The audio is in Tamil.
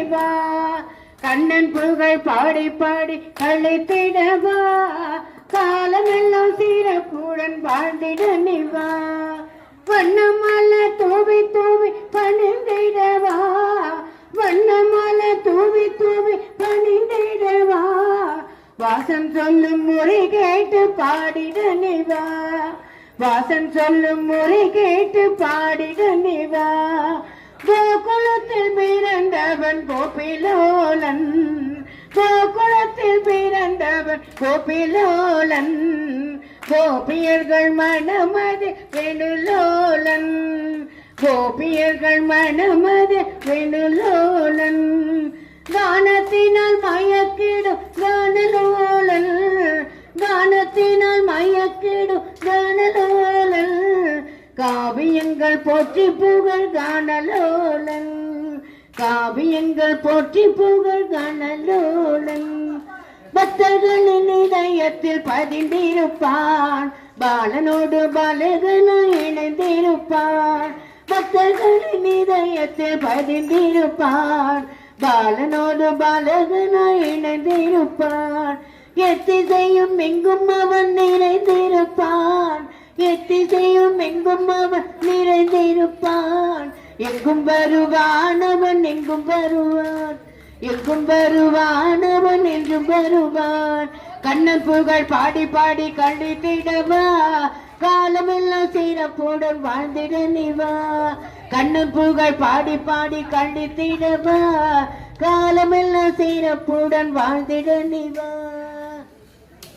நிவா கண்ணன் புகழ் பாடி பாடி கழித்திடவா காலமெல்லாம் சீரப்புடன் வாழ்ந்திட நிவா வண்ணமல்ல தூவி தூவி பணிந்திடவா வண்ணமல்ல தூவி தூவி பணிந்திடவா வாசம் சொல்லும் முறை கேட்டு பாடிட நிவா வாசன் சொல்லும் முறை கேட்டு பாடிட நிவா கோகுலத்தில் பிறந்தவன் கோபிலோலன் கோகுலத்தில் பிறந்தவன் கோபிலோலன் கோபியர்கள் மனமது வெணுலோலன் கோபியர்கள் மனமது வெணுலோலன் கானத்தினால் மயக்கிடும் கானலோலன் கானத்தினால் மயக்கிடும் கானலோலன் காவியங்கள் போற்றி புகழ் கானலோலன் காவியங்கள் போற்றி புகழ் கானலோலன் பக்தர்களின் இதயத்தில் பதிந்திருப்பான் பாலனோடு பாலகனாய் இணைந்திருப்பான் பக்தர்களின் இதயத்தில் பதிந்திருப்பான் பாலனோடு பாலகனாய் இணைந்திருப்பான் எத்திசையும் எங்கும் அவன் நிறைந்திருப்பான் எத்திசையும் எங்கும் அவன் நிறைந்திருப்பான் எங்கும் வருவான் அவன் எங்கும் வருவான் எங்கும் வருவான் அவன் என்றும் வருவான் கண்ணன் புகழ் பாடி பாடி கழித்திடவா காலமெல்லாம் சிறப்புடன் வாழ்ந்திட நிவா கண்ணன் புகழ் பாடி பாடி கழித்திடவா காலமெல்லாம் சிறப்புடன் வாழ்ந்திட நிவா